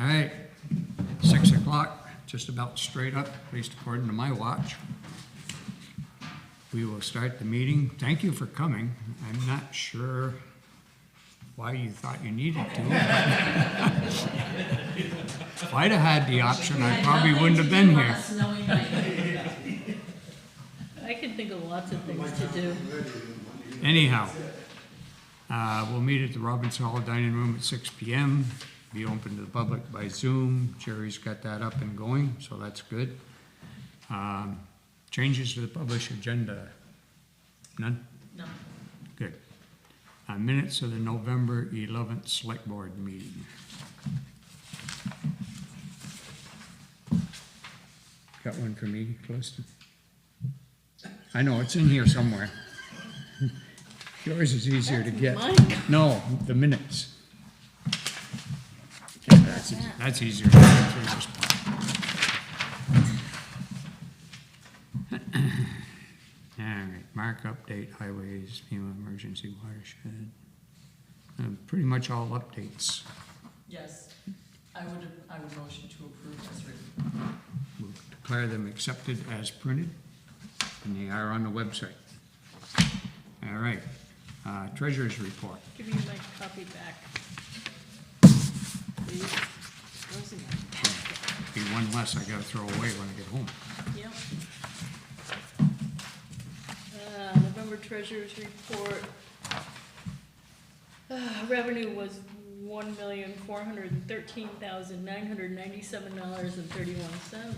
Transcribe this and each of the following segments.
All right, 6 o'clock, just about straight up, at least according to my watch. We will start the meeting. Thank you for coming. I'm not sure why you thought you needed to. If I'd have had the option, I probably wouldn't have been here. I can think of lots of things to do. Anyhow, we'll meet at the Robbins Hall Dining Room at 6 p.m. Be open to the public by Zoom. Jerry's got that up and going, so that's good. Changes to the published agenda? None? No. Good. Minutes of the November 11th Select Board meeting. Got one for me, Calista? I know, it's in here somewhere. Yours is easier to get. Mine. No, the minutes. Yeah, that's easier to get through this part. All right, mark update, highways, FEMA emergency watershed. Pretty much all updates. Yes, I would motion to approve as written. We'll declare them accepted as printed, and they are on the website. All right, treasurer's report. Give me my copy back. Please. Where's it? Be one less I gotta throw away when I get home. Yep. November treasurer's report. Revenue was $1,413,997.31.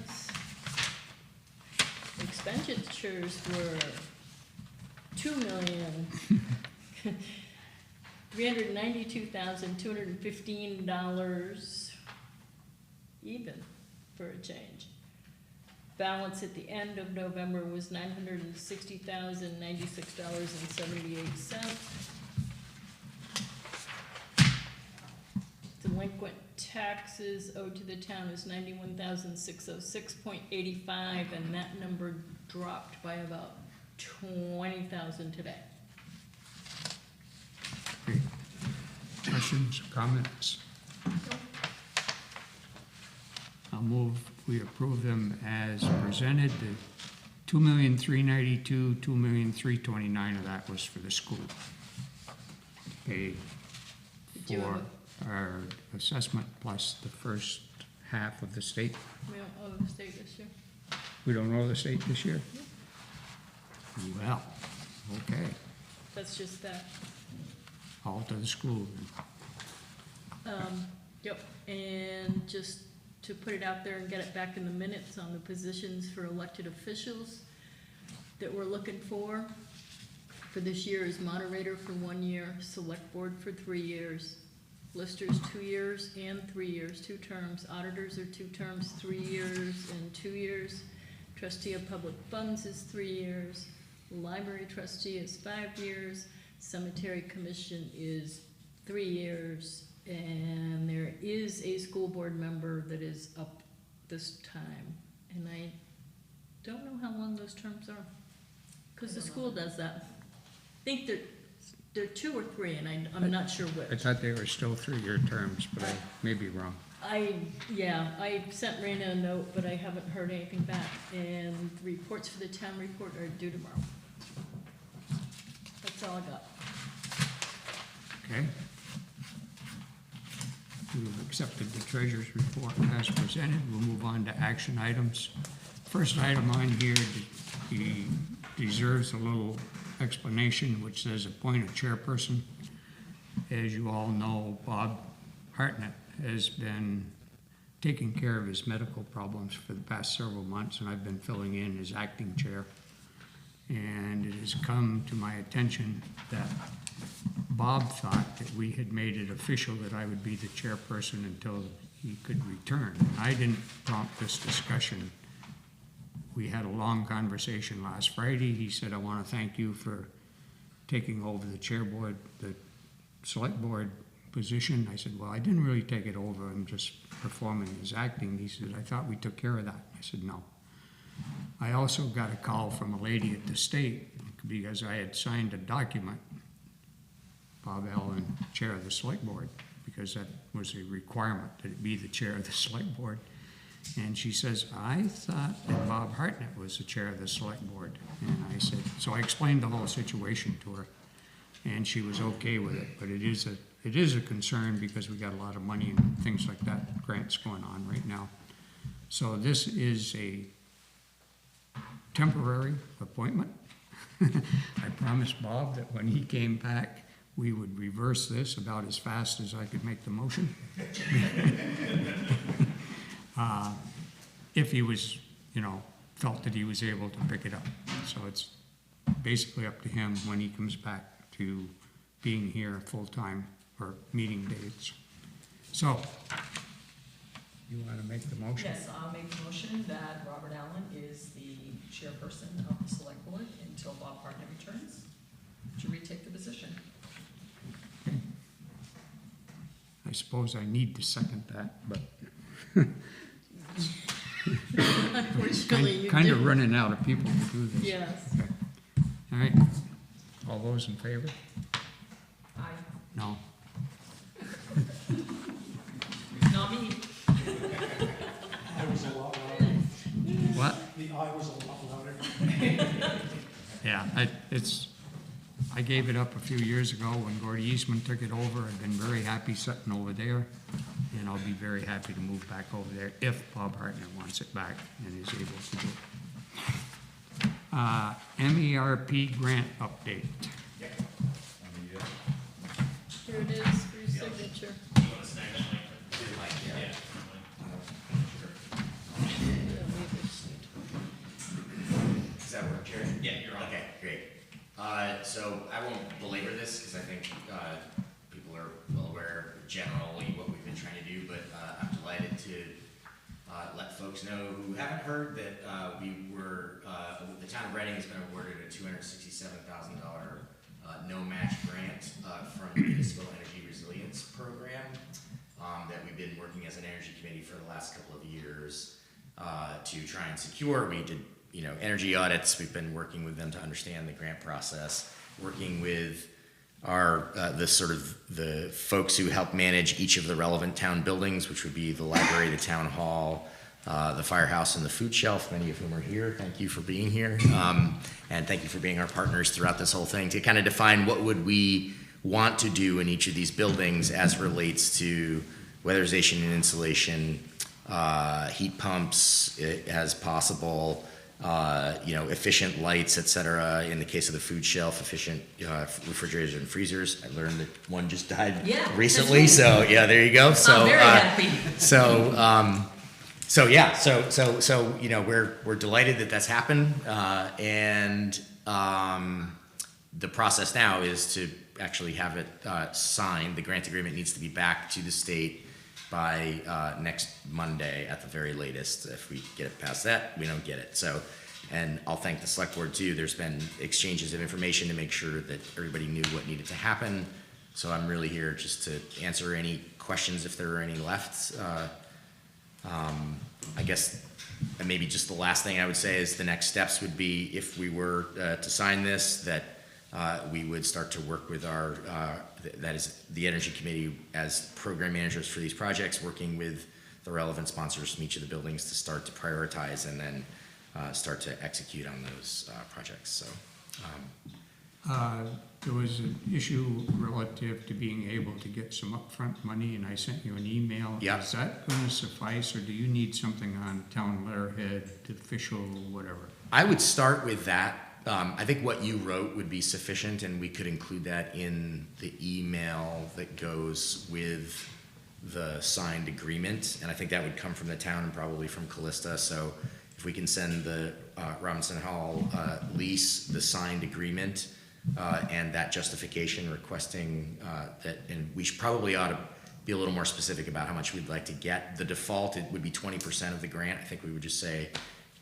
Expenditures were $2,392,215 even for a change. Balance at the end of November was $960,096.78. Delinquent taxes owed to the town is $91,606.85, and that number dropped by about $20,000 today. Great. Questions, comments? I'll move we approve them as presented. The $2,392,000, $2,329,000 of that was for the school. Pay Did you have for our assessment plus the first half of the state. We don't owe the state this year. We don't know the state this year? Well, okay, That's just that. all to the school. Yep, and just to put it out there and get it back in the minutes on the positions for elected officials that we're looking for this year is moderator for 1 year, select board for 3 years, listers 2 years and 3 years, 2 terms, auditors are 2 terms, 3 years and 2 years, trustee of public funds is 3 years, library trustee is 5 years, cemetery commission is 3 years, and there is a school board member that is up this time, and I don't know how long those terms are, because the school does that. I think they're 2 or 3, and I'm not sure I which. thought they were still 3-year terms, but I may be wrong. I sent Raina a note, but I haven't heard anything back, and the reports for the town report are due tomorrow. That's all I got. Okay. We've accepted the treasurer's report as presented. We'll move on to action items. First item on here, he deserves a little explanation, which says appoint a chairperson. As you all know, Bob Hartnett has been taking care of his medical problems for the past several months, and I've been filling in as acting chair. And it has come to my attention that Bob thought that we had made it official that I would be the chairperson until he could return. I didn't prompt this discussion. We had a long conversation last Friday. He said, I want to thank you for taking over the the select board position. I said, well, I didn't really take it over. I'm just performing as acting. He said, I thought we took care of that. I said, no. I also got a call from a lady at the state because I had signed a document, Bob Allen, chair of the select board, because that was a requirement that it be the chair of the select board. And she says, I thought that Bob Hartnett was the chair of the select board. And I said, so I explained the whole situation to her, and she was okay with it. But it is a concern because we got a lot of money and things like that, grants going on right now. So this is a temporary appointment. I promised Bob that when he came back, we would reverse this about as fast as I could make the motion. If he was, felt that he was able to pick it up. So it's basically up to him when he comes back to being here full-time or meeting dates. So, you want to make the motion? Yes, I'll make the motion that Robert Allen is the chairperson of the select board until Bob Hartnett returns to retake the position. Okay. I suppose I need to second that, but Unfortunately, you kind do. of running out of people to do this. Yes. Okay. All right. All those in favor? Aye. No. Not me. I was a lot louder. What? The I was a lot louder. Yeah, I gave it up a few years ago when Gordy Eastman took it over. I've been very happy sitting over there, and I'll be very happy to move back over there if Bob Hartnett wants it back and is able to do it. MERP grant update. Here it is for your signature. Does that work, Jerry? Yeah, you're on. Okay, great. So I won't belabor this because I think people are well aware of generally what we've been trying to do, but I'm delighted to let folks know who haven't heard that the town of Reading has been awarded a $267,000 no-match grant from the Municipal Energy Resilience Program that we've been working as an energy committee for the last couple of years to try and secure. We did energy audits. We've been working with them to understand the grant process, working with the folks who help manage each of the relevant town buildings, which would be the library, the town hall, the firehouse, and the food shelf, many of whom are here. Thank you for being here. And thank you for being our partners throughout this whole thing to kind of define what would we want to do in each of these buildings as relates to weatherization and insulation, heat pumps as possible, efficient lights, et cetera. In the case of the food shelf, efficient refrigerators and freezers. I learned that one just died recently, so yeah, there you go. So I'm very happy. We're delighted that that's happened, and the process now is to actually have it signed. The grant agreement needs to be back to the state by next Monday at the very latest. If we get it past that, we don't get it. So, and I'll thank the select board too. There's been exchanges of information to make sure that everybody knew what needed to happen. So I'm really here just to answer any questions if there are any left. I guess maybe just the last thing I would say is the next steps would be if we were to sign this, that we would start to work with our, that is the Energy Committee as program managers for these projects, working with the relevant sponsors from each of the buildings to start to prioritize and then start to execute on those projects. So. There was an issue relative to being able to get some upfront money, and I sent you an email. Yep. Is that going to suffice, or do you need something on town letterhead, official, whatever? I would start with that. I think what you wrote would be sufficient, and we could include that in the email that goes with the signed agreement. And I think that would come from the town and probably from Callista. So if we can send the Robinson Hall lease, the signed agreement, and that justification requesting that, and we should probably ought to be a little more specific about how much we'd like to get. The default, it would be 20% of the grant. I think we would just say,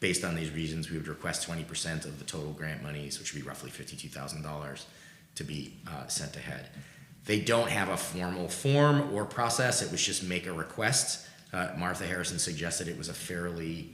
based on these reasons, we would request 20% of the total grant monies, which would be roughly $52,000 to be sent ahead. They don't have a formal form or process. It was just make a request. Martha Harrison suggested it was a fairly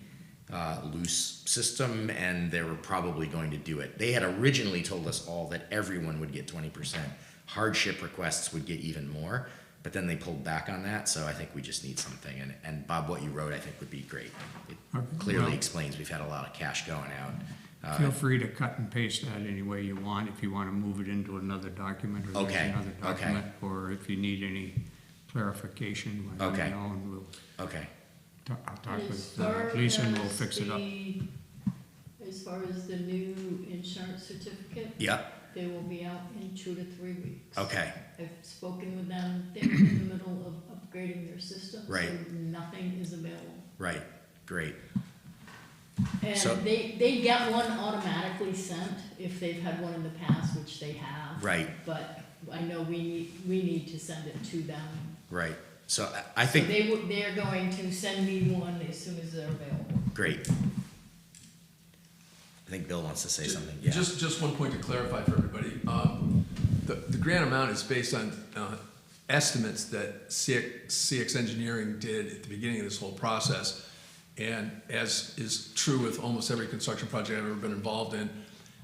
loose system, and they were probably going to do it. They had originally told us all that everyone would get 20%. Hardship requests would get even more. but then they pulled back on that, so I think we just need something. And Bob, what you wrote, I think would be great. It Okay, clearly well- explains we've had a lot of cash going out. Feel free to cut and paste that any way you want, if you want to move it into another document or there's Okay, another okay. document, or if you need any clarification, let me Okay. know and we'll, Okay, I'll talk As with far Lisa and we'll as fix it up. As far as the new insurance certificate, yep, they will be out in 2 to 3 weeks. okay, I've spoken with them, they're in the middle of upgrading their system, so Right. nothing is available. right, great. And So- they get one automatically sent if they've had one in the past, which they have. Right. But I know we need to send it to them. Right, so I So think, they're going to send me one as soon as they're available. great. I think Bill wants to say something, yeah. Just one point to clarify for everybody. The grant amount is based on estimates that CX Engineering did at the beginning of this whole process. And as is true with almost every construction project I've ever been involved in,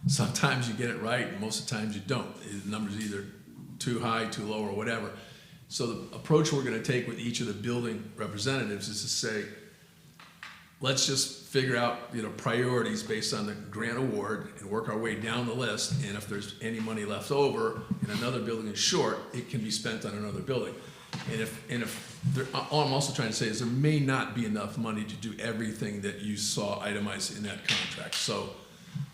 sometimes you get it right, and most of the times you don't. The number's either too high, too low, or whatever. So the approach we're gonna take with each of the building representatives is to say, let's just figure out, priorities based on the grant award and work our way down the list. And if there's any money left over and another building is short, it can be spent on another building. And if all I'm also trying to say is there may not be enough money to do everything that you saw itemized in that contract. So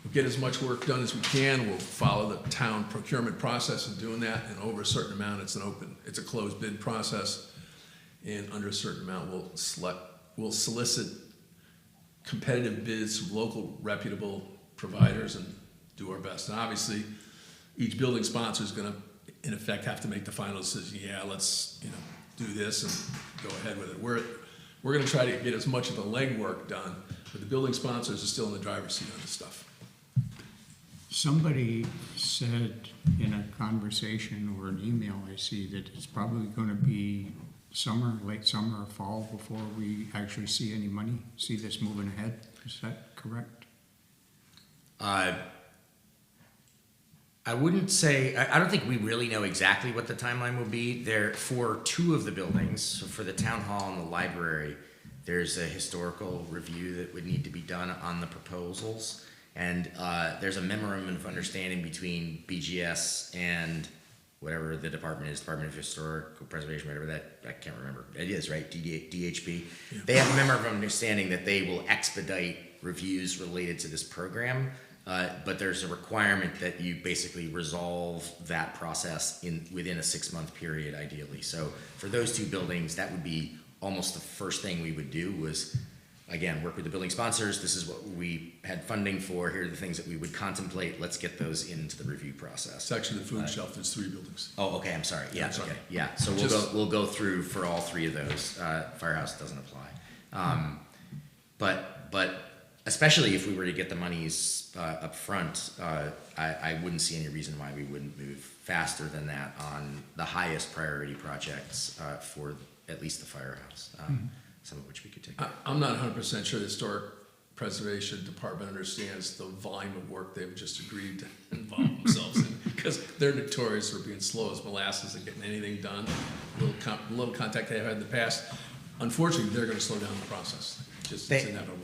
we'll get as much work done as we can. We'll follow the town procurement process in doing that. And over a certain amount, it's a closed bid process. And under a certain amount, we'll solicit competitive bids from local reputable providers and do our best. And obviously, each building sponsor is gonna, in effect, have to make the final decision. Yeah, let's, do this and go ahead with it. We're gonna try to get as much of the legwork done, but the building sponsors are still in the driver's seat on this stuff. Somebody said in a conversation or an email I see that it's probably gonna be summer, late summer or fall before we actually see any money, see this moving ahead. Is that correct? I wouldn't say, I don't think we really know exactly what the timeline will be. There, for two of the buildings, so for the town hall and the library, there's a historical review that would need to be done on the proposals. And there's a memorandum of understanding between BGS and whatever the department is, Department of Historical Preservation, whatever that, I can't remember. It is, right? DHP. Yeah. They have a memorandum of understanding that they will expedite reviews related to this program. But there's a requirement that you basically resolve that process within a 6-month period, ideally. So for those two buildings, that would be almost the first thing we would do was, again, work with the building sponsors. This is what we had funding for. Here are the things that we would contemplate. Let's get those into the review process. It's actually the food shelf, there's 3 buildings. Oh, okay, I'm sorry. Yeah, That's right. okay, yeah. So we'll go through for all 3 of those. Firehouse doesn't apply. But especially if we were to get the monies up front, I wouldn't see any reason why we wouldn't move faster than that on the highest priority projects for at least the firehouse, some of which we could take. I'm not 100% sure the Historic Preservation Department understands the volume of work they've just agreed to involve themselves in, because they're notorious for being slow as molasses and getting anything done. Little contact they've had in the past. Unfortunately, they're going to slow down the process. It's inevitable.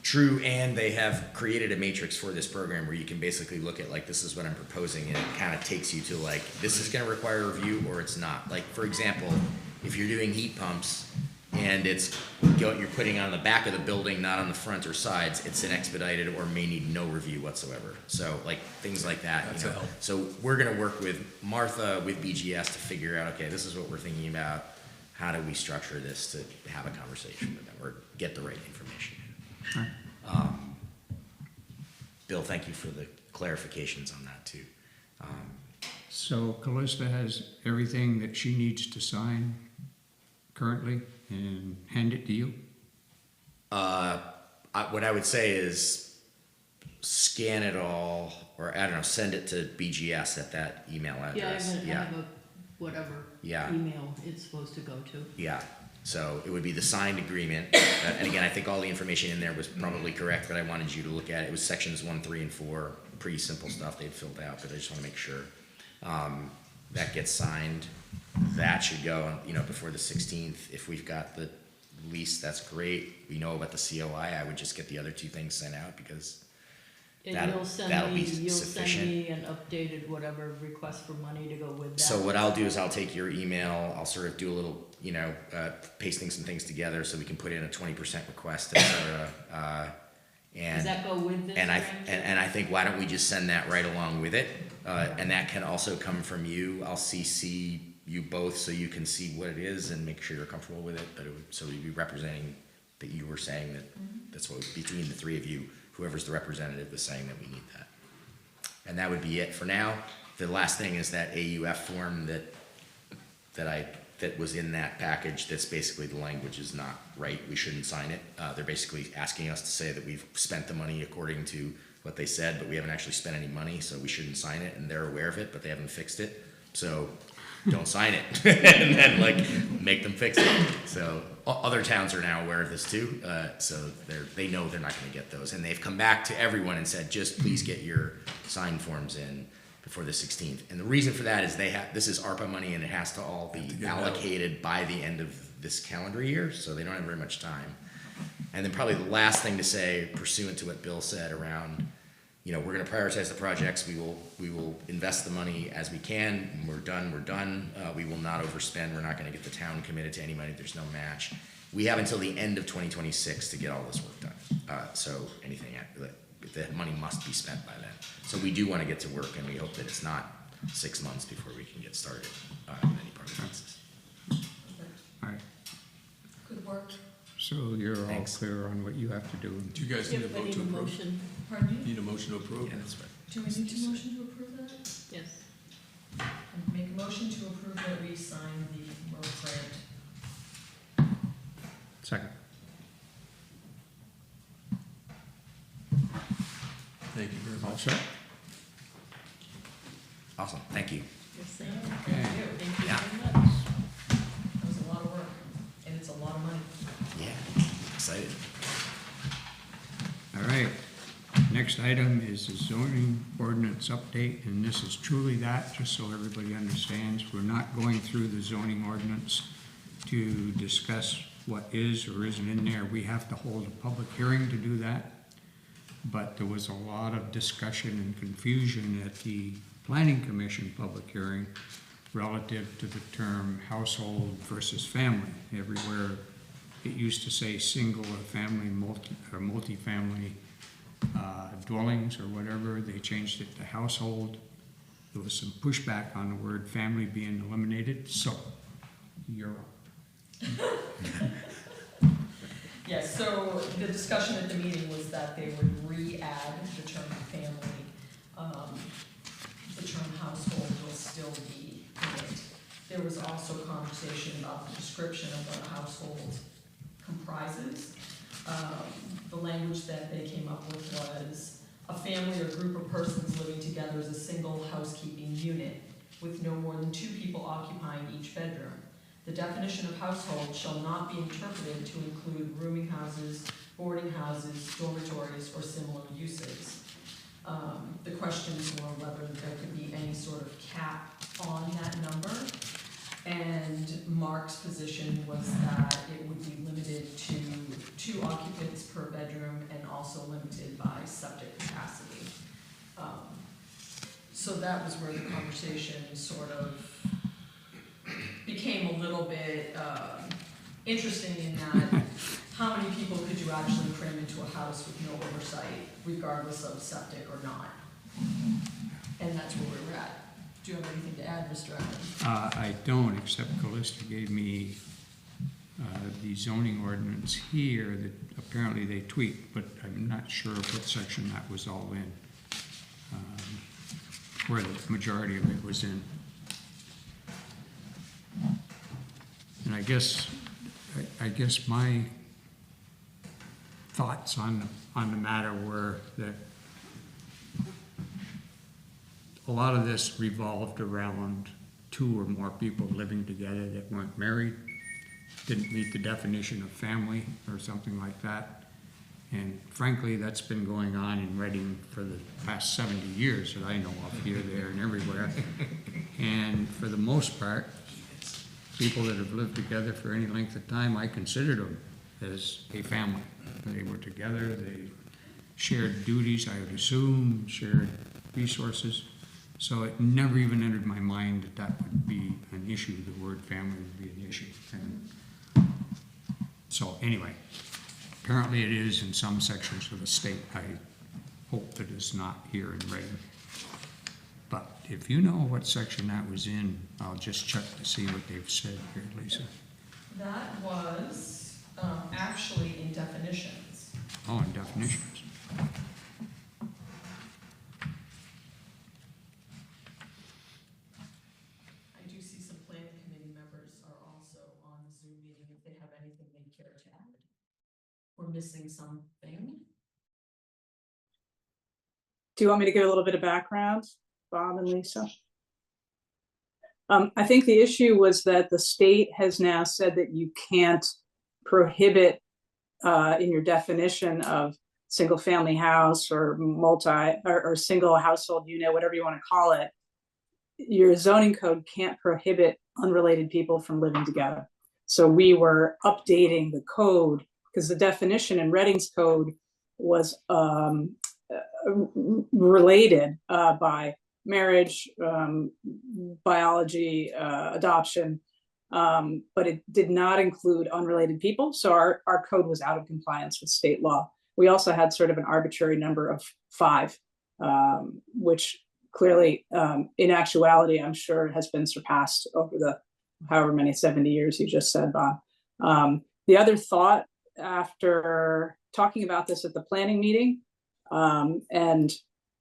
True, and they have created a matrix for this program where you can basically look at, like, this is what I'm proposing, and it kind of takes you to, like, this is going to require a review or it's not. Like, for example, if you're doing heat pumps and you're putting on the back of the building, not on the front or sides, it's an expedited or may need no review whatsoever. So, like, things like that. That's a help. So we're going to work with Martha, with BGS, to figure out, okay, this is what we're thinking about. How do we structure this to have a conversation with them or get the right information? Right. Bill, thank you for the clarifications on that too. So Callista has everything that she needs to sign currently and hand it to you? What I would say is scan it all, or I don't know, send it to BGS at that email address. I have a whatever Yeah. email it's supposed to go to. Yeah, so it would be the signed agreement, and again, I think all the information in there was probably correct, but I wanted you to look at it. It was sections 1, 3, and 4, pretty simple stuff they'd filled out, but I just want to make sure. that gets signed. That should go, you know, before the 16th. If we've got the lease, that's great. We know about the COI, I would just get the other two things sent out because And that'll be you'll send sufficient. me an updated whatever request for money to go with that. So what I'll do is I'll take your email, I'll sort of do a little, you know, pasting some things together so we can put in a 20% request, et cetera. Does that go with this? And I, grant? and I think, why don't we just send that right along with it? And that can also come from you. I'll CC you both so you can see what it is and make sure you're comfortable with it. But it would, so we'd be representing that you were saying that that's what, between the three of you, whoever's the representative was saying that we need that. And that would be it for now. The last thing is that AUF form that was in that package, that's basically the language is not right, we shouldn't sign it. They're basically asking us to say that we've spent the money according to what they said, but we haven't actually spent any money, so we shouldn't sign it, and they're aware of it, but they haven't fixed it. So don't sign it, and then make them fix it. So other towns are now aware of this too, so they know they're not gonna get those. And they've come back to everyone and said, just please get your sign forms in before the 16th. And the reason for that is this is ARPA money and it has to all be allocated by the end of this calendar year, so they don't have very much time. And then probably the last thing to say, pursuant to what Bill said around, you know, we're gonna prioritize the projects, we will invest the money as we can, when we're done. We will not overspend, we're not gonna get the town committed to any money, there's no match. We have until the end of 2026 to get all this work done. So anything, the money must be spent by then. So we do want to get to work, and we hope that it's not 6 months before we can get started in any part of the process. All right, Good work. so you're all Thanks. clear on what you have to do. Do you guys need a Yep, I vote need to a approve? motion. Pardon me? Need a motion to approve? Yeah, that's right. Do we need to motion to approve that? Yes. Make a motion to approve that we sign the road grant. Second. Thank you very All much. set? Awesome, thank you. Yes, sir. Okay. Thank you Yeah. very much. That was a lot of work, and it's a lot of money. Yeah, excited. All right, next item is the zoning ordinance update, and this is truly that, just so everybody understands. We're not going through the zoning ordinance to discuss what is or isn't in there. We have to hold a public hearing to do that. But there was a lot of discussion and confusion at the Planning Commission public hearing relative to the term household versus family. Everywhere it used to say single or family, multifamily dwellings or whatever, they changed it to household. There was some pushback on the word family being eliminated, so you're up. Yes, so the discussion at the meeting was that they would re-add the term family. The term household will still be in it. There was also conversation about the description of what a household comprises. The language that they came up with was a family or group of persons living together as a single housekeeping unit with no more than 2 people occupying each bedroom. The definition of household shall not be interpreted to include rooming houses, boarding houses, dormitories, or similar uses. The questions were whether there could be any sort of cap on that number. And Mark's position was that it would be limited to 2 occupants per bedroom and also limited by septic capacity. So that was where the conversation sort of became a little bit interesting in that how many people could you actually cram into a house with no oversight, regardless of septic or not? And that's where we were at. Do you have anything to add, Mr. Evans? I don't, except Callista gave me the zoning ordinance here that apparently they tweaked, but I'm not sure what section that was all in, where the majority of it was in. And I guess my thoughts on the matter were that a lot of this revolved around 2 or more people living together that weren't married, didn't meet the definition of family or something like that. And frankly, that's been going on in Reading for the past 70 years that I know of, here, there, and everywhere. And for the most part, people that have lived together for any length of time, I considered them as a family. They were together, they shared duties, I would assume, shared resources. So it never even entered my mind that that would be an issue, the word family would be an issue. And so anyway, apparently it is in some sections of the state. I hope that it's not here in Reading. But if you know what section that was in, I'll just check to see what they've said here, Lisa. That was, actually in definitions. Oh, and definitions. I do see some planning committee members are also on the Zoom meeting if they have anything they care to add. We're missing something. Do you want me to give a little bit of background, Bob and Lisa? I think the issue was that the state has now said that you can't prohibit in your definition of single family house or or single household unit, whatever you want to call it, your zoning code can't prohibit unrelated people from living together. So we were updating the code because the definition in Reading's code was related by marriage, biology, adoption, but it did not include unrelated people. So our code was out of compliance with state law. We also had sort of an arbitrary number of 5, which clearly, in actuality, I'm sure has been surpassed over the however many 70 years you just said, Bob. The other thought after talking about this at the planning meeting, and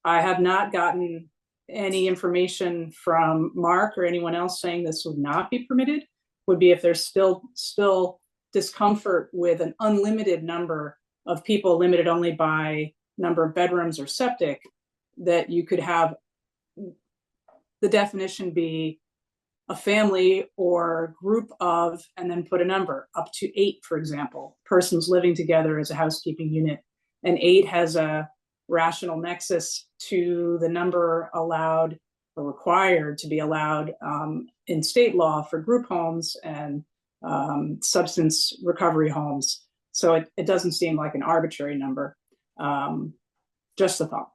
I have not gotten any information from Mark or anyone else saying this would not be permitted, would be if there's still discomfort with an unlimited number of people, limited only by number of bedrooms or septic, that you could have the definition be a family or group of, and then put a number up to 8, for example, persons living together as a housekeeping unit. And 8 has a rational nexus to the number allowed or required to be allowed in state law for group homes and substance recovery homes. So it doesn't seem like an arbitrary number. Just a thought.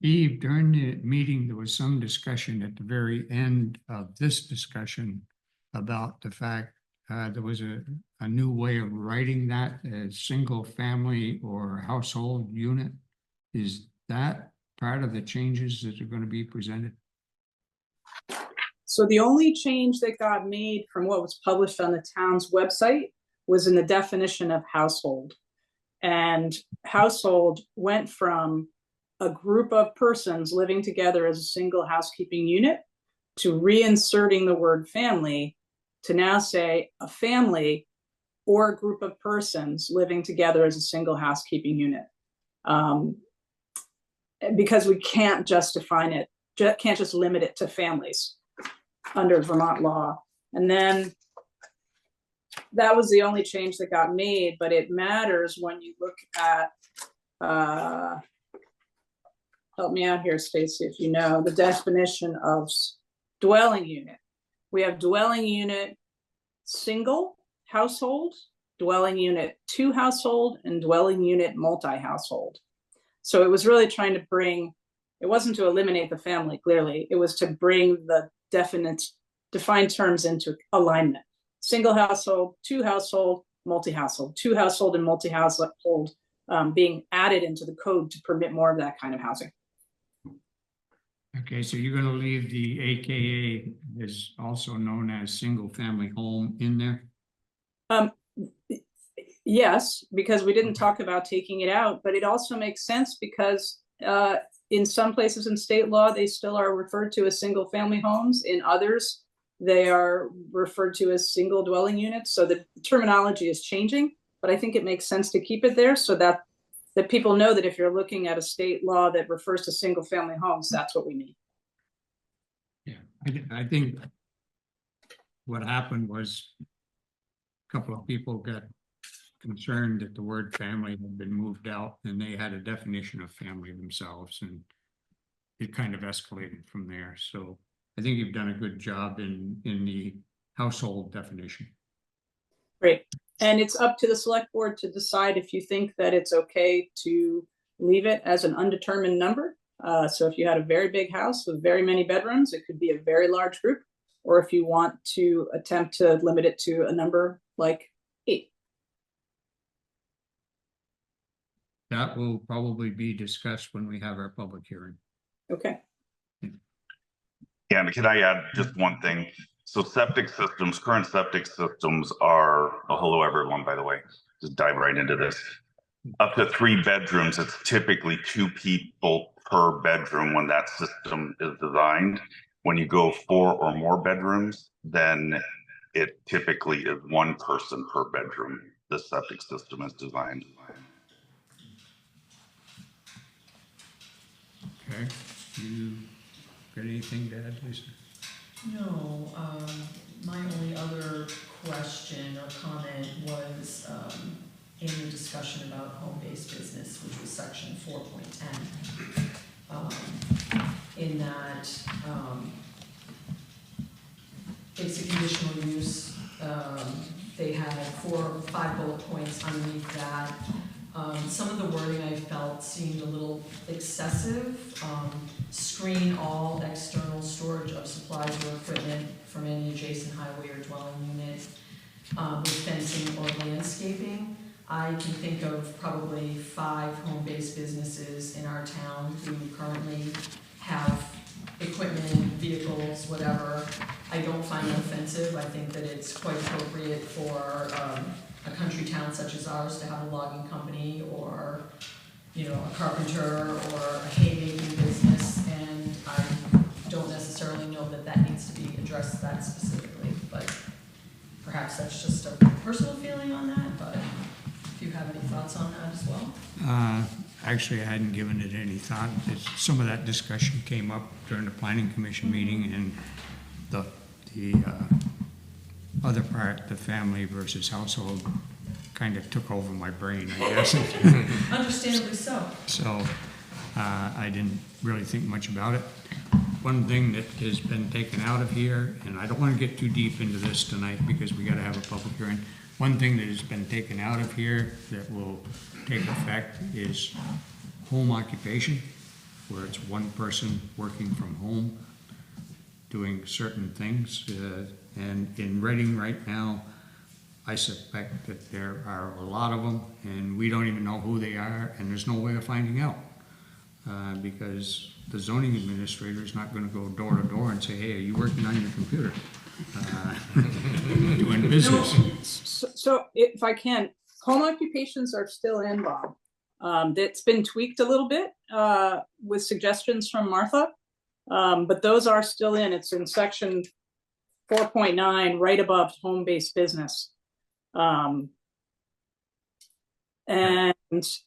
Eve, during the meeting, there was some discussion at the very end of this discussion about the fact there was a new way of writing that as single family or household unit. Is that part of the changes that are going to be presented? So the only change that got made from what was published on the town's website was in the definition of household. And household went from a group of persons living together as a single housekeeping unit to reinserting the word family to now say a family or a group of persons living together as a single housekeeping unit. Because we can't just define it, can't just limit it to families under Vermont law. And then that was the only change that got made, but it matters when you look at, help me out here, Stacy, if you know, the definition of dwelling unit. We have dwelling unit single household, dwelling unit 2 household, and dwelling unit multi-household. So it was really trying to bring, it wasn't to eliminate the family, clearly, it was to bring the defined terms into alignment. Single household, 2 household, multi-household, 2 household and multi-household being added into the code to permit more of that kind of housing. Okay, so you're going to leave the AKA, is also known as single family home, in there? Yes, because we didn't talk about taking it out, but it also makes sense because in some places in state law, they still are referred to as single family homes. In others, they are referred to as single dwelling units. So the terminology is changing, but I think it makes sense to keep it there so that people know that if you're looking at a state law that refers to single family homes, that's what we mean. Yeah, I think what happened was a couple of people got concerned that the word family had been moved out and they had a definition of family themselves, and it kind of escalated from there. So I think you've done a good job in the household definition. Great. And it's up to the select board to decide if you think that it's okay to leave it as an undetermined number. So if you had a very big house with very many bedrooms, it could be a very large group. Or if you want to attempt to limit it to a number like 8. That will probably be discussed when we have our public hearing. Okay. Yeah, and can I add just one thing? So septic systems, current septic systems are, oh, hello everyone, by the way, just dive right into this. Up to 3 bedrooms, it's typically 2 people per bedroom when that system is designed. When you go 4 or more bedrooms, then it typically is 1 person per bedroom. The septic system is designed. Okay, you got anything to add, Lisa? No, my only other question or comment was in the discussion about home-based business, which was section 4.10. In that basic conditional use, they had 4 or 5 bullet points underneath that. Some of the wording I felt seemed a little excessive. Screen all external storage of supplies or equipment from any adjacent highway or dwelling unit with fencing or landscaping. I can think of probably 5 home-based businesses in our town who currently have equipment, vehicles, whatever. I don't find it offensive. I think that it's quite appropriate for a country town such as ours to have a logging company or, you know, a carpenter or a haymaking business, and I don't necessarily know that that needs to be addressed that specifically, but perhaps that's just a personal feeling on that, but if you have any thoughts on that as well. Actually, I hadn't given it any thought. Some of that discussion came up during the planning commission meeting, and the other part, the family versus household, kind of took over my brain, I guess. Understandably so. So I didn't really think much about it. One thing that has been taken out of here, and I don't want to get too deep into this tonight because we got to have a public hearing. One thing that has been taken out of here that will take effect is home occupation, where it's one person working from home, doing certain things. And in Reading right now, I suspect that there are a lot of them, and we don't even know who they are, and there's no way of finding out. Because the zoning administrator is not going to go door to door and say, hey, are you working on your computer? Doing business. So if I can, home occupations are still in, Bob. That's been tweaked a little bit with suggestions from Martha, but those are still in. It's in section 4.9, right above home-based business. And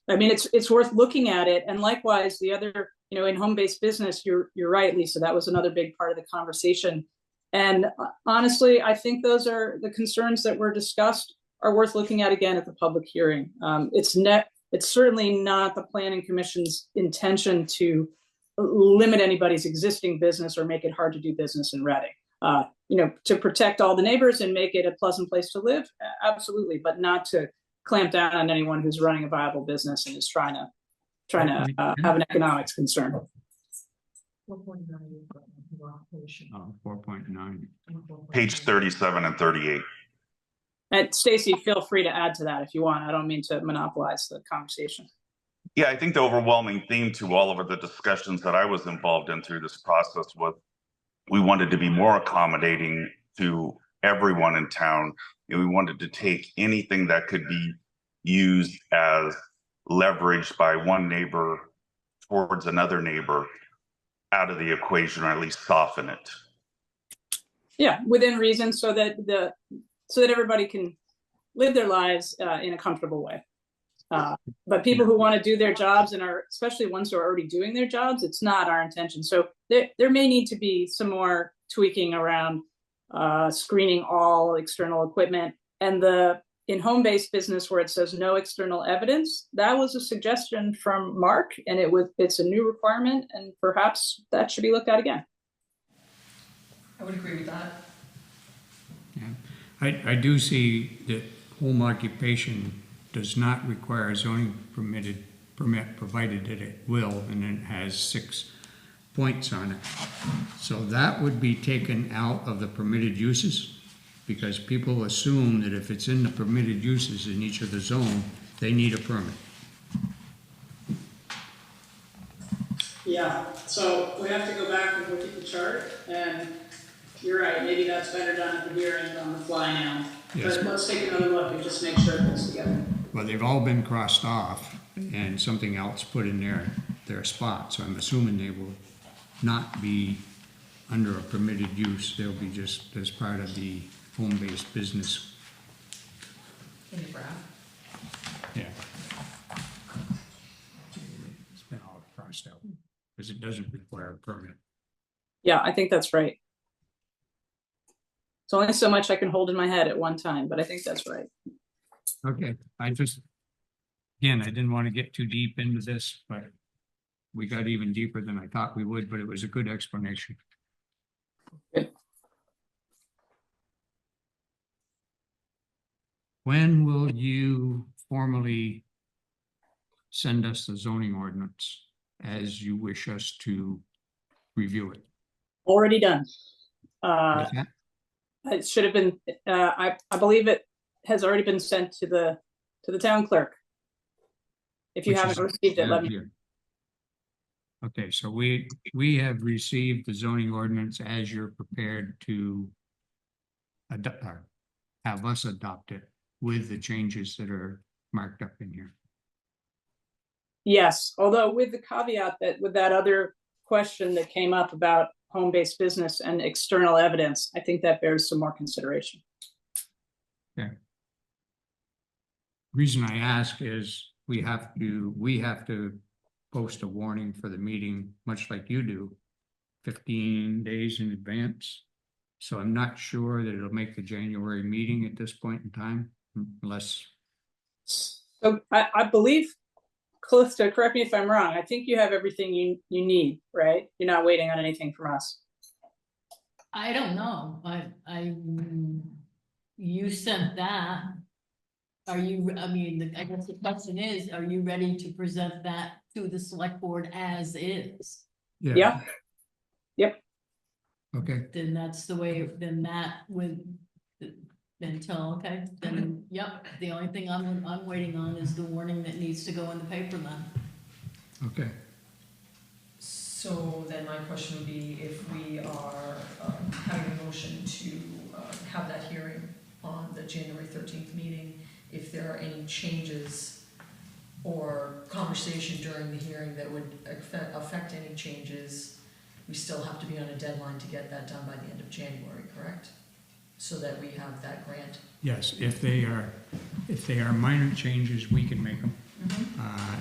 I mean, it's worth looking at it. And likewise, the other, you know, in home-based business, you're right, Lisa, that was another big part of the conversation. And honestly, I think those are the concerns that were discussed are worth looking at again at the public hearing. It's certainly not the Planning Commission's intention to limit anybody's existing business or make it hard to do business in Reading. You know, to protect all the neighbors and make it a pleasant place to live, absolutely, but not to clamp down on anyone who's running a viable business and is trying to have an economics concern. 4.9. Page 37 and 38. And Stacy, feel free to add to that if you want. I don't mean to monopolize the conversation. Yeah, I think the overwhelming theme to all of the discussions that I was involved in through this process was we wanted to be more accommodating to everyone in town. And we wanted to take anything that could be used as leverage by one neighbor towards another neighbor out of the equation, or at least soften it. Yeah, within reason, so that everybody can live their lives in a comfortable way. But people who want to do their jobs and are, especially ones who are already doing their jobs, it's not our intention. So there may need to be some more tweaking around screening all external equipment. And in home-based business where it says no external evidence, that was a suggestion from Mark, and it's a new requirement, and perhaps that should be looked at again. I would agree with that. Yeah. I do see that home occupation does not require a zoning permit, provided that it will, and it has 6 points on it. So that would be taken out of the permitted uses, because people assume that if it's in the permitted uses in each of the zone, they need a permit. Yeah, so we have to go back and look at the chart, and you're right, maybe that's better done at the hearing on the fly now. Yes. But let's take another look and just make sure it fits together. Well, they've all been crossed off and something else put in their spot, so I'm assuming they will not be under a permitted use. They'll be just as part of the home-based business. In the graph. Yeah. It's been all crossed out, because it doesn't require a permit. Yeah, I think that's right. It's only so much I can hold in my head at one time, but I think that's right. Okay, again, I didn't want to get too deep into this, but we got even deeper than I thought we would, but it was a good explanation. Good. When will you formally send us the zoning ordinance as you wish us to review it? Already done. What's that? It should have been, I believe it has already been sent to the town clerk. If you Which haven't is received it, let me. here. Okay, so we have received the zoning ordinance as you're prepared to have us adopt it with the changes that are marked up in here. Yes, although with the caveat that with that other question that came up about home-based business and external evidence, I think that bears some more consideration. Okay. Reason I ask is we have to post a warning for the meeting, much like you do, 15 days in advance. So I'm not sure that it'll make the January meeting at this point in time, unless. So I believe, Calista, correct me if I'm wrong, I think you have everything you need, right? You're not waiting on anything from us. I don't know, you sent that. Are you, I mean, I guess the question is, are you ready to present that to the select board as is? Yeah. Yep. Okay, Then that's the way, then that would, until, okay, then, yep, the only thing I'm waiting on is the warning that needs to go in the paper then. okay. So then my question would be, if we are having a motion to have that hearing on the January 13th meeting, if there are any changes or conversation during the hearing that would affect any changes, we still have to be on a deadline to get that done by the end of January, correct? So that we have that grant. Yes, if they are minor changes, we can make them.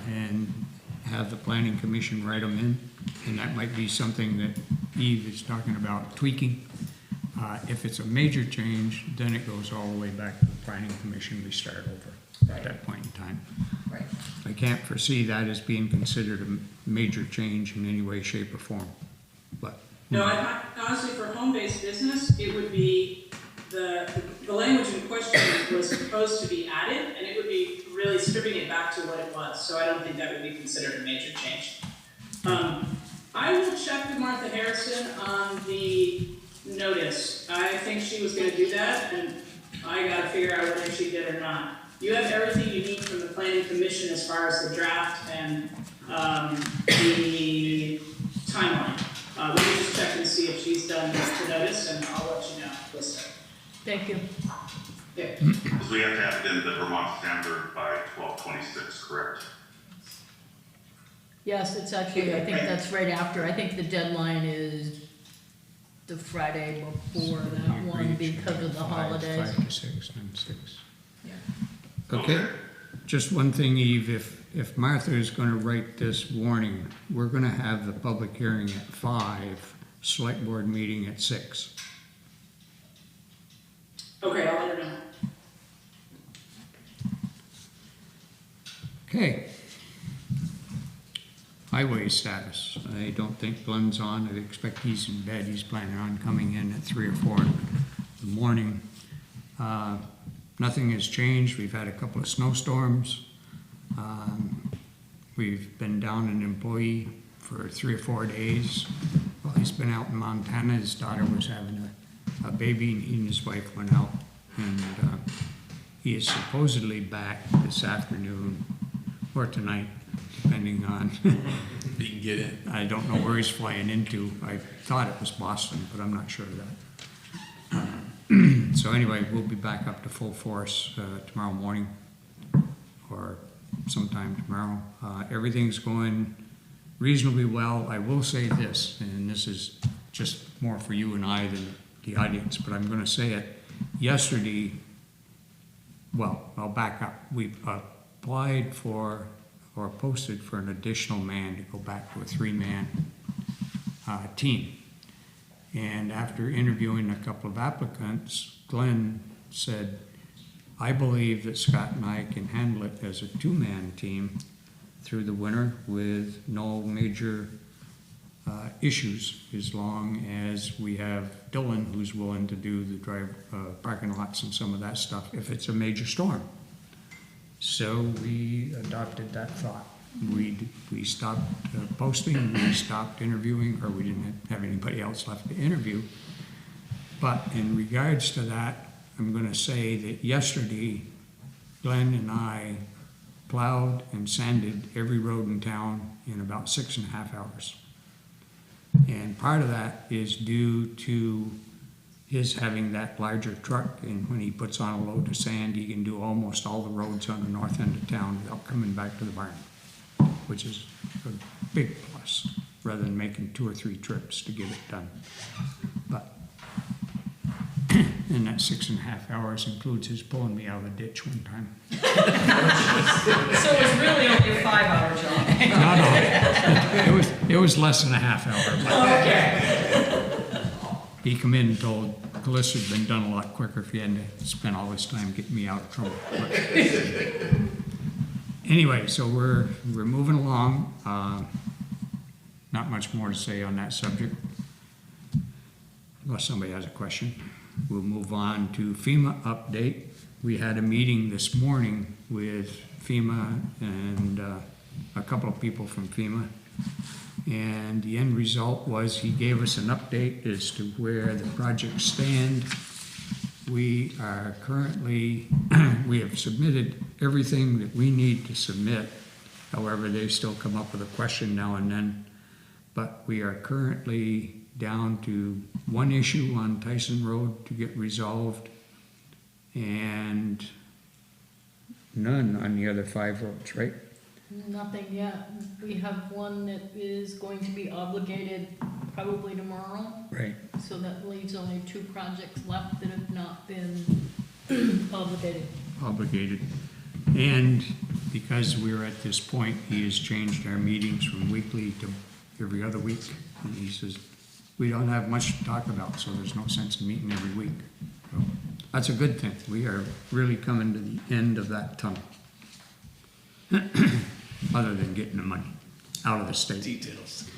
And have the planning commission write them in, and that might be something that Eve is talking about tweaking. If it's a major change, then it goes all the way back to the planning commission, we start over at that point in time. Right. I can't foresee that as being considered a major change in any way, shape, or form, but. No, I honestly, for home-based business, it would be, the language in question was supposed to be added, and it would be really stripping it back to what it was, so I don't think that would be considered a major change. I will check with Martha Harrison on the notice. I think she was gonna do that, and I gotta figure out whether she did or not. You have everything you need from the planning commission as far as the draft and the timeline. Let me just check and see if she's done the notice, and I'll let you know, Lisa. Thank you. Yeah. Because we have to have it in the Vermont standard by 12/26, correct? Yes, it's actually, I think that's right after, I think the deadline is the Friday before that one because of the holidays. 5 to 6, and 6. Yeah. Okay, just one thing, Eve, if Martha is gonna write this warning, we're gonna have the public hearing at 5, select board meeting at 6. Okay, I'll let her know. Okay. Highway status. I don't think Glenn's on. I expect he's in bed. He's planning on coming in at 3 or 4 in the morning. Nothing has changed. We've had a couple of snowstorms. We've been down an employee for 3 or 4 days. Well, he's been out in Montana. His daughter was having a baby, and he and his wife went out. And he is supposedly back this afternoon or tonight, depending on. You can get in. I don't know where he's flying into. I thought it was Boston, but I'm not sure of that. So anyway, we'll be back up to full force tomorrow morning or sometime tomorrow. Everything's going reasonably well. I will say this, and this is just more for you and I than the audience, but I'm going to say it. Yesterday, well, I'll back up. We applied for or posted for an additional man to go back to a 3-man team. And after interviewing a couple of applicants, Glenn said, I believe that Scott and I can handle it as a 2-man team through the winter with no major issues, as long as we have Dylan, who's willing to do the parking lots and some of that stuff if it's a major storm. So we adopted that thought. We stopped posting, we stopped interviewing, or we didn't have anybody else left to interview. But in regards to that, I'm going to say that yesterday, Glenn and I plowed and sanded every road in town in about 6.5 hours. And part of that is due to his having that larger truck, and when he puts on a load of sand, he can do almost all the roads on the north end of town without coming back to the barn, which is a big plus, rather than making 2 or 3 trips to get it done. But, and that 6.5 hours includes his pulling me out of the ditch one time. So it was really only a 5-hour job. No, it was less than a half hour. But he come in and told Calista had been done a lot quicker if he hadn't spent all this time getting me out of trouble. But anyway, so we're moving along. Not much more to say on that subject, unless somebody has a question. We'll move on to FEMA update. We had a meeting this morning with FEMA and a couple of people from FEMA. And the end result was he gave us an update as to where the projects stand. We are currently, we have submitted everything that we need to submit. However, they still come up with a question now and then. But we are currently down to 1 issue on Tyson Road to get resolved, and none on the other 5 roads, right? Nothing yet. We have one that is going to be obligated probably tomorrow. Right. So that leaves only 2 projects left that have not been obligated. And because we're at this point, he has changed our meetings from weekly to every other week. And he says, we don't have much to talk about, so there's no sense in meeting every week. So that's a good thing. We are really coming to the end of that tunnel. Other than getting the money out of the state. Details.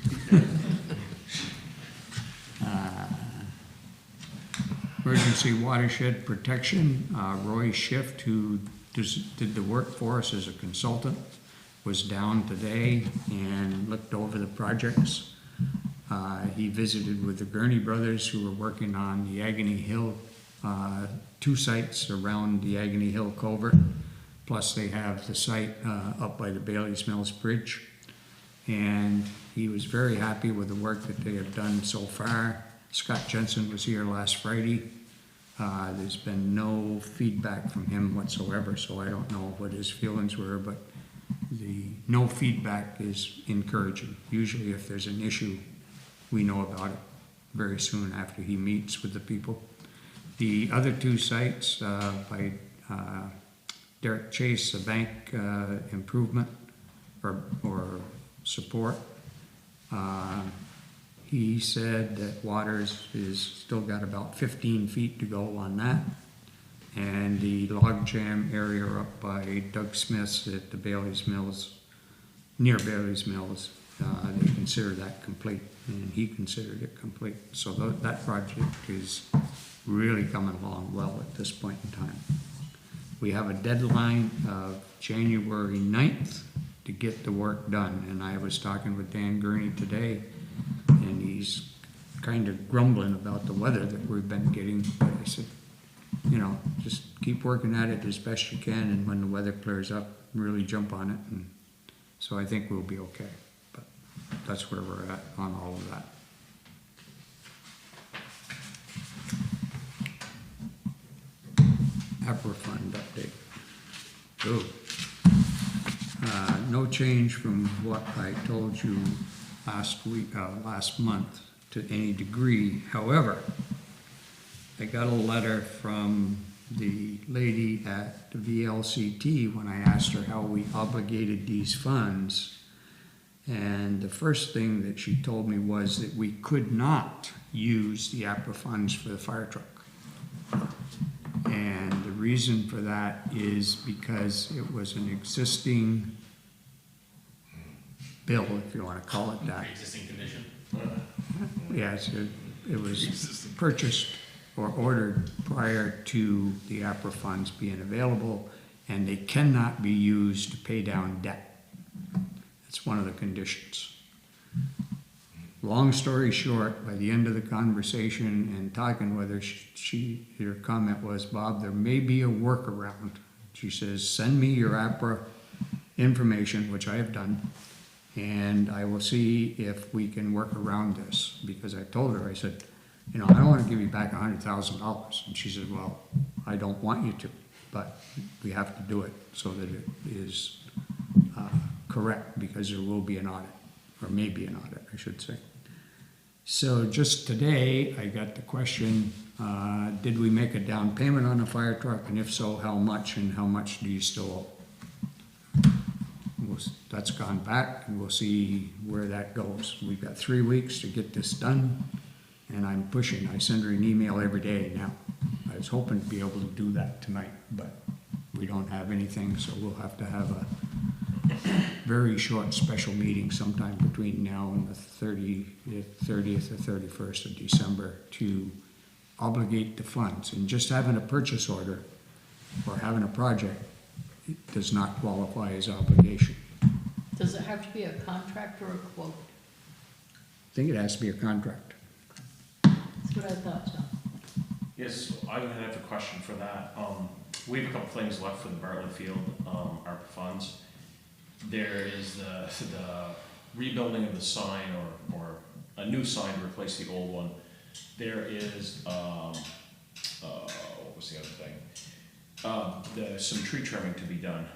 Emergency watershed protection, Roy Schiff, who did the work for us as a consultant, was down today and looked over the projects. He visited with the Gurney brothers, who were working on the Agony Hill, 2 sites around the Agony Hill culvert. Plus they have the site up by the Bailey's Mills Bridge. And he was very happy with the work that they have done so far. Scott Jensen was here last Friday. There's been no feedback from him whatsoever, so I don't know what his feelings were, but the no feedback is encouraging. Usually if there's an issue, we know about it very soon after he meets with the people. The other 2 sites by Derek Chase, a bank improvement or support. He said that Waters is still got about 15 feet to go on that. And the log jam area up by Doug Smith's at the Bailey's Mills, near Bailey's Mills, they consider that complete, and he considered it complete. So that project is really coming along well at this point in time. We have a deadline of January 9th to get the work done, and I was talking with Dan Gurney today, and he's kind of grumbling about the weather that we've been getting. But I said, you know, just keep working at it as best you can, and when the weather clears up, really jump on it. And so I think we'll be okay. But that's where we're at on all of that. APRA fund update. No change from what I told you last month to any degree. However, I got a letter from the lady at the VLCT when I asked her how we obligated these funds. And the first thing that she told me was that we could not use the APRA funds for the fire truck. And the reason for that is because it was an existing bill, if you want to call it that. Existing condition? Yes, it was purchased or ordered prior to the APRA funds being available, and they cannot be used to pay down debt. That's one of the conditions. Long story short, by the end of the conversation and talking with her, her comment was, Bob, there may be a workaround. She says, send me your APRA information, which I have done, and I will see if we can work around this. Because I told her, I said, you know, I don't want to give you back $100,000. And she said, well, I don't want you to, but we have to do it so that it is correct, because there will be an audit, or maybe an audit, I should say. So just today, I got the question, did we make a down payment on a fire truck? And if so, how much, and how much do you still owe? That's gone back, and we'll see where that goes. We've got 3 weeks to get this done, and I'm pushing. I send her an email every day now. I was hoping to be able to do that tonight, but we don't have anything, so we'll have to have a very short special meeting sometime between now and the 30th or 31st of December to obligate the funds. And just having a purchase order or having a project, it does not qualify as obligation. Does it have to be a contract or a quote? I think it has to be a contract. That's what I thought, John. Yes, I have a question for that. We have a couple things left for the Bartlett Field, ARPA funds. There is the rebuilding of the sign, or a new sign to replace the old one. There is, what was the other thing? There's some tree trimming to be done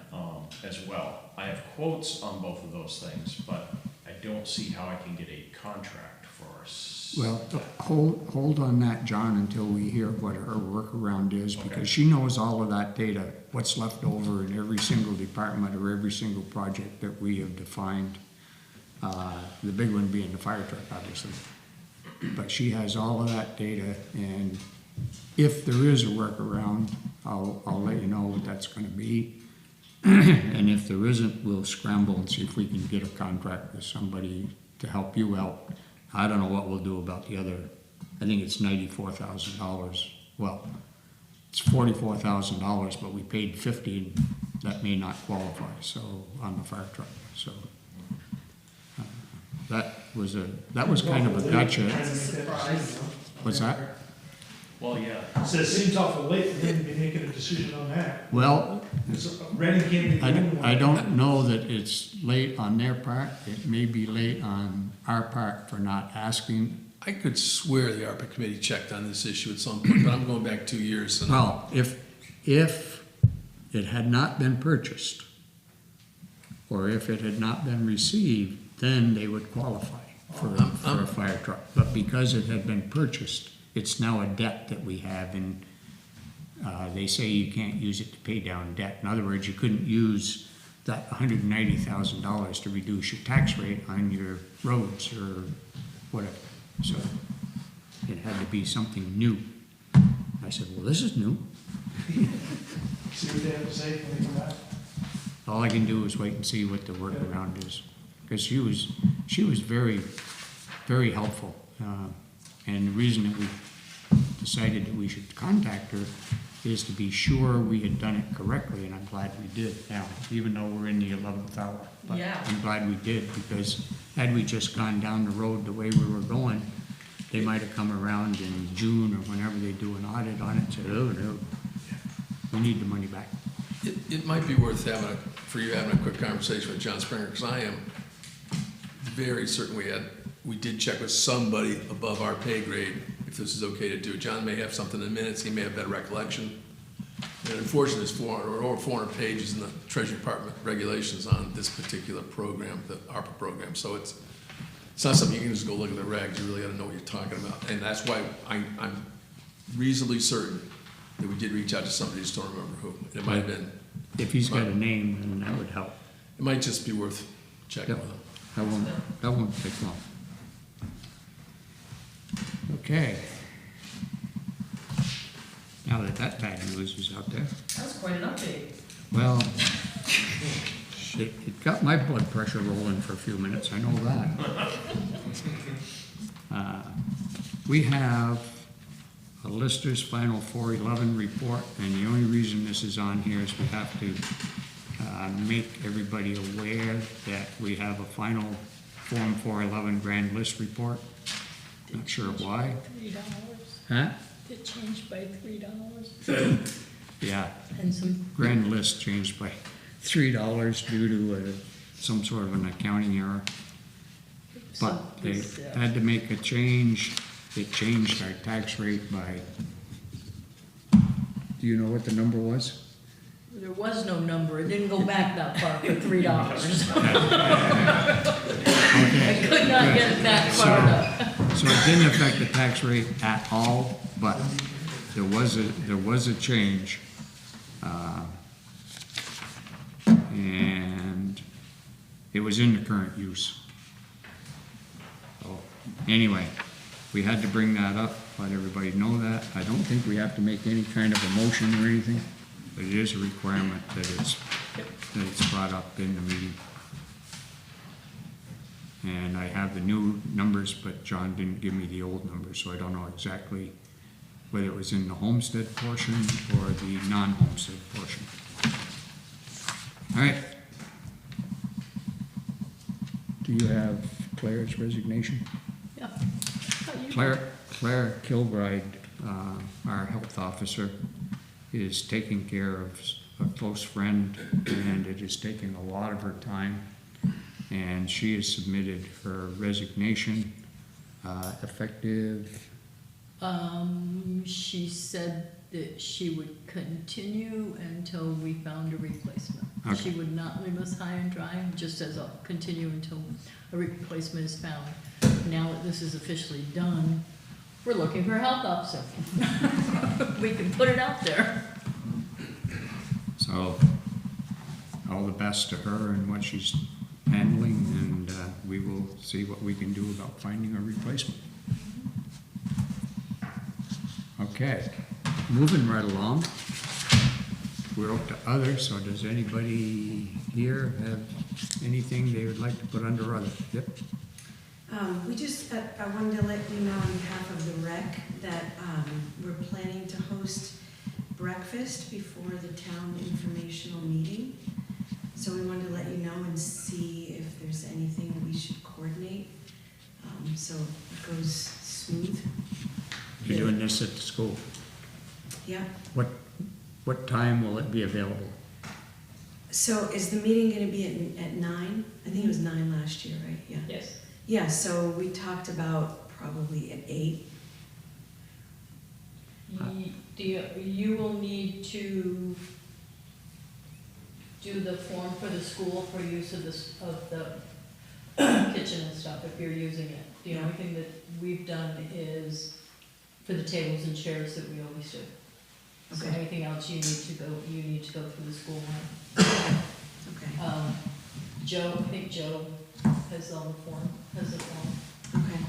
as well. I have quotes on both of those things, but I don't see how I can get a contract for us. Well, hold on that, John, until we hear what her workaround is, Okay. because she knows all of that data, what's left over in every single department or every single project that we have defined. The big one being the fire truck, obviously. But she has all of that data, and if there is a workaround, I'll let you know what that's going to be. And if there isn't, we'll scramble and see if we can get a contract with somebody to help you out. I don't know what we'll do about the other. I think it's $94,000. Well, it's $44,000, but we paid $50,000, and that may not qualify. So on the fire truck, so that was kind of a gotcha. What's that? Well, yeah. So it seems awful late for them to be making a decision on that. Well, Because Reading can't be the only one. I don't know that it's late on their part. It may be late on our part for not asking. I could swear the ARPA committee checked on this issue at some point, but I'm going back 2 years. And Well, if it had not been purchased, or if it had not been received, then they would qualify for a fire truck. But because it had been purchased, it's now a debt that we have, and they say you can't use it to pay down debt. In other words, you couldn't use that $190,000 to reduce your tax rate on your roads or whatever. So it had to be something new. I said, well, this is new. See what they have to say when they come back. All I can do is wait and see what the workaround is, because she was very, very helpful. And the reason that we decided that we should contact her is to be sure we had done it correctly, and I'm glad we did now, even though we're in the 11th hour. But Yeah. I'm glad we did, because had we just gone down the road the way we were going, they might have come around in June or whenever they do an audit on it and said, oh, no, we need the money back. It might be worth for you having a quick conversation with John Springer, because I am very certain we did check with somebody above our pay grade if this is okay to do. John may have something in the minutes, he may have better recollection. And unfortunately, there's 400 or over 400 pages in the Treasury Department regulations on this particular program, the ARPA program. So it's not something you can just go look at the regs. You really got to know what you're talking about. And that's why I'm reasonably certain that we did reach out to somebody, just don't remember who. And it might have been. If he's got a name, then that would help. It might just be worth checking Yep. with him. That won't take long. Okay. Now that bad news is out there, That was quite an update. well, it got my blood pressure rolling for a few minutes, I know that. We have a Lister's Final 411 report, and the only reason this is on here is we have to make everybody aware that we have a final Form 411 Grand List report. Not sure why. $3. Huh? It changed by $3. Yeah, And some, Grand List changed by $3 due to some sort of an accounting error. But they had to make a change. It changed our tax rate by, do you know what the number was? there was no number, it didn't go back that far for $3. I could not get it that far up. So it didn't affect the tax rate at all, but there was a change. And it was in the current use. So anyway, we had to bring that up, let everybody know that. I don't think we have to make any kind of a motion or anything, but it is a requirement that it's brought up in the meeting. And I have the new numbers, but John didn't give me the old numbers, so I don't know exactly whether it was in the homestead portion or the non-homestead portion. All right. Do you have Claire's resignation? Yeah. Claire Kilbride, our health officer, is taking care of a close friend, and it is taking a lot of her time. And she has submitted her resignation, effective. She said that she would continue until we found a replacement. Okay. She would not leave us high and dry, just as a continue until a replacement is found. Now that this is officially done, we're looking for a health officer. We can put it out there. So, all the best to her and what she's handling, and we will see what we can do about finding a replacement. Okay, moving right along. We're up to others, so does anybody here have anything they would like to put under other? Yep. We just, I wanted to let you know on behalf of the rec that we're planning to host breakfast before the town informational meeting. So we wanted to let you know and see if there's anything we should coordinate, so it goes smooth. You're doing this at the school. Yeah. What time will it be available? So is the meeting gonna be at 9? I think it was 9 last year, right? Yeah. Yes. Yeah, so we talked about probably at 8. You will need to do the form for the school for use of the kitchen and stuff if you're using it. The only thing that we've done is for the tables and chairs that we always do. So Okay. anything else you need to go through the school one. Okay. Joe, I think Joe has all the form, has the form. Okay.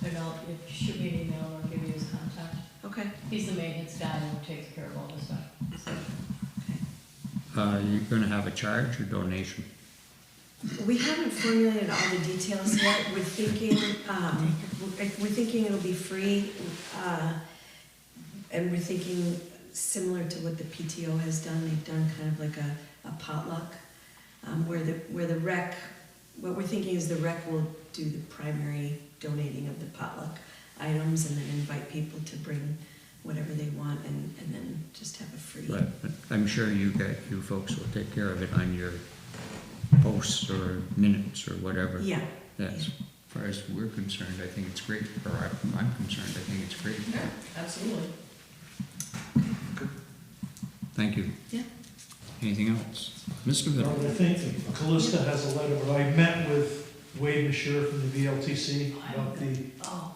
And if you shoot me an email, I'll give you his contact contact. Okay. He's the maintenance guy who takes care of all this stuff. So, You're gonna have a charge or donation? We haven't formulated all the details yet. We're thinking it'll be free, and we're thinking similar to what the PTO has done. They've done kind of like a potluck, where the rec. What we're thinking is the rec will do the primary donating of the potluck items, and then invite people to bring whatever they want, and then just have a free. But I'm sure you folks will take care of it on your posts or minutes or whatever. Yeah. Yes. As far as we're concerned, I think it's great, or I'm concerned, I think it's great. Yeah, absolutely. Thank you. Yeah. Anything else? Mr. Well, Vittle? I think Callista has a letter, but I met with Wade Mashure from the VLTC about Oh,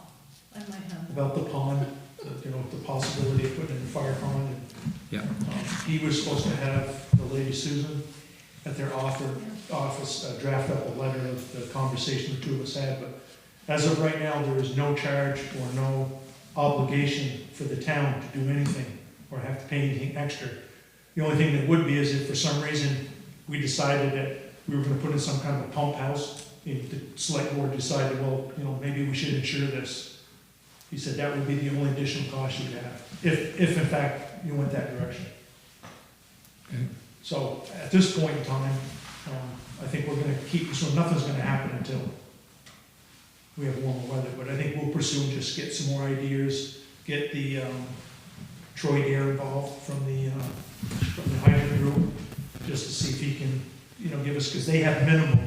I might have. about the pond, the possibility of putting in a fire pond. And, Yeah. he was supposed to have the lady Susan at their office draft up a letter of the conversation the two of us had, but as of right now, there is no charge or no obligation for the town to do anything or have to pay anything extra. The only thing that would be is if for some reason we decided that we were gonna put in some kind of a pump house, if the select board decided, well, maybe we should insure this. He said that would be the only additional cost you'd have, if in fact you went that direction. Okay. So at this point in time, I think we're gonna so nothing's gonna happen until we have warmer weather, but I think we'll pursue and just get some more ideas, get the, Troy Dare involved from the hydrant group, just to see if he can, give us, because they have minimum,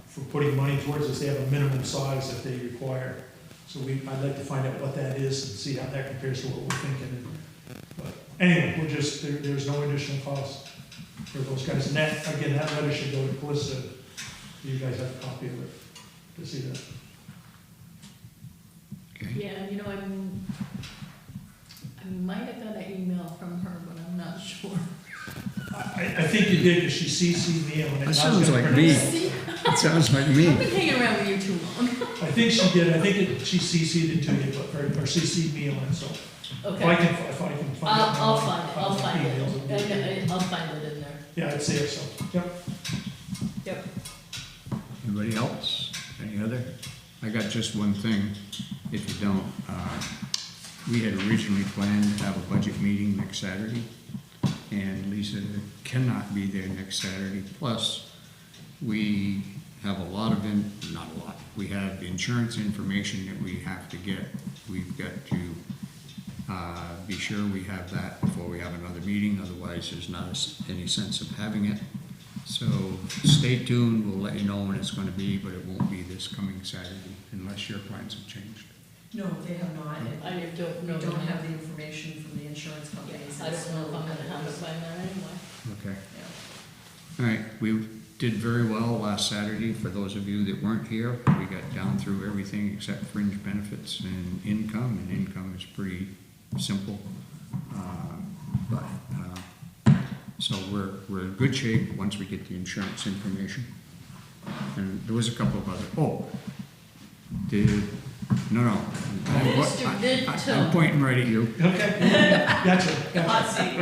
for putting money towards this, they have a minimum size that they require. So I'd like to find out what that is and see how that compares to what we're thinking. But anyway, there's no additional cost for those guys. And that letter should go to Callista. You guys have a copy of it to see that. Okay. Yeah, I might have got an email from her, but I'm not sure. I think you did, because she CC'd me on it. That sounds like me. That sounds like me. I've been hanging around with you too long. I think she did. I think she CC'd it to you, or CC'd me on it, so. Okay. If I can find it. I'll find it, I'll find emails, it'll be- it. I'll find it in there. Yeah, I'd say it, so, yep. Yep. Anybody else? Any other? I got just one thing, if you don't. We had originally planned to have a budget meeting next Saturday, and Lisa cannot be there next Saturday. Plus, we have a lot of, not a lot, we have insurance information that we have to get. We've got to be sure we have that before we have another meeting, otherwise there's not any sense of having it. So stay tuned, we'll let you know when it's going to be, but it won't be this coming Saturday unless your plans have changed. No, they have not. And I don't we know. don't have the information from the insurance companies. I don't know if I'm gonna have it by then anyway. Okay. Yeah. All right, we did very well last Saturday. For those of you that weren't here, we got down through everything except fringe benefits and income is pretty simple. So we're in good shape once we get the insurance information. And there was a couple of other, no. Mr. Vinton. I'm pointing right at you. Okay, gotcha. Hot seat.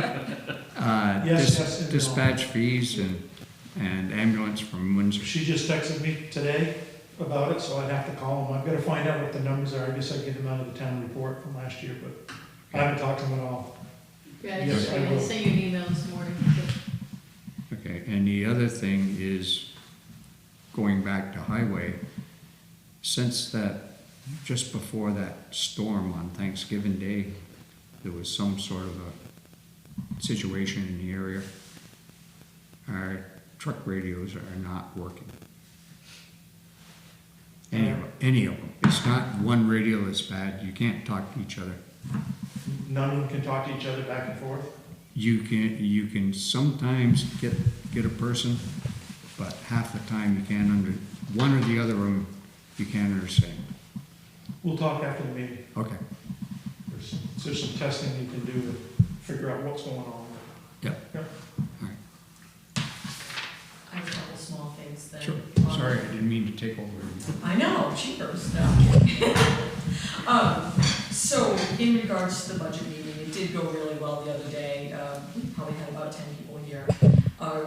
Yes, and no. Dispatch fees and ambulance from Windsor. She just texted me today about it, so I'd have to call them. I've got to find out what the numbers are. I guess I'd get them out of the town report from last year, but I haven't talked to them at all. Yeah, I Yes, I will. sent you an email this morning. Okay, and the other thing is, going back to highway, since that, just before that storm on Thanksgiving Day, there was some sort of a situation in the area. Our truck radios are not working. Any of them. It's not one radio that's bad. You can't talk to each other. None of them can talk to each other back and forth. You can sometimes get a person, but half the time you can't one or the other of them you can't understand. We'll talk after the meeting. Okay. There's some testing you can do to figure out what's going on. Yep. Yep. All right. I have a couple small things that. Sure. Sorry, I didn't mean to take over. I know, cheapers, no. So in regards to the budget meeting, it did go really well the other day. We probably had about 10 people here.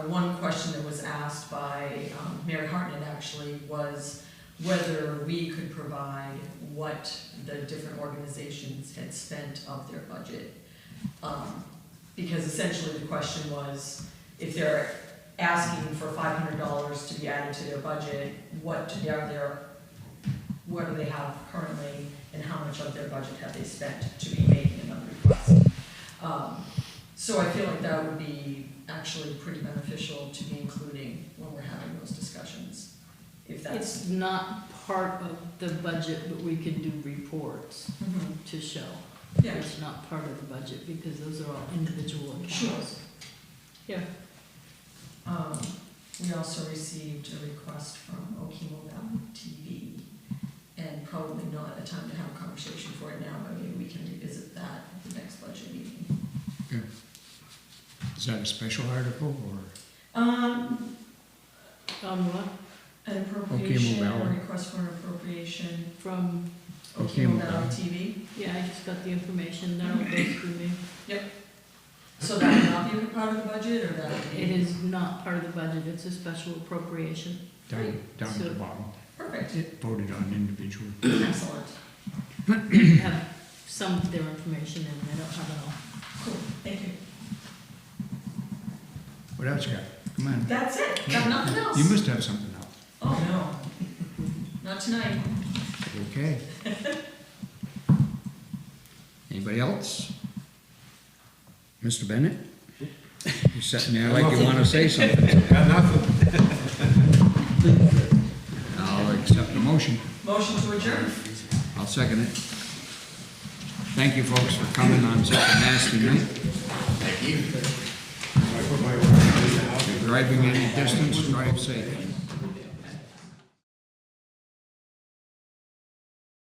One question that was asked by Mary Hartnett actually was whether we could provide what the different organizations had spent of their budget. Because essentially the question was, if they're asking for $500 to be added to their budget, what do they have currently, and how much of their budget have they spent to be making another request? So I feel like that would be actually pretty beneficial to be including when we're having those discussions, if that's. It's not part of the budget, but we can do reports Mhm. to show. Yeah. It's not part of the budget because those are all individual accounts. Yeah. We also received a request from Gavel TV, and probably not a time to have a conversation for it now, but maybe we can revisit that at the next budget meeting. Yeah. Is that a special article or? On what? An appropriation, Gavel. a request for an appropriation From, Gavel TV. yeah, I just got the information, that'll go through me. So that would not be a part of the budget, or that would be? It is not part of the budget, it's a special appropriation. Down at the So- bottom. Perfect, Voted on individually. excellent, I have some of their information and I don't have it all. cool, thank you. What else you got? Come on. That's it, got nothing else? You must have something else. Oh, no, not tonight. Okay. Anybody else? Mr. Bennett? You're sitting there like you want to say something. Got nothing. I'll accept the motion. Motion to adjourn. I'll second it. Thank you, folks, for coming on such a nasty night. Thank you. If you're driving any distance, drive safe.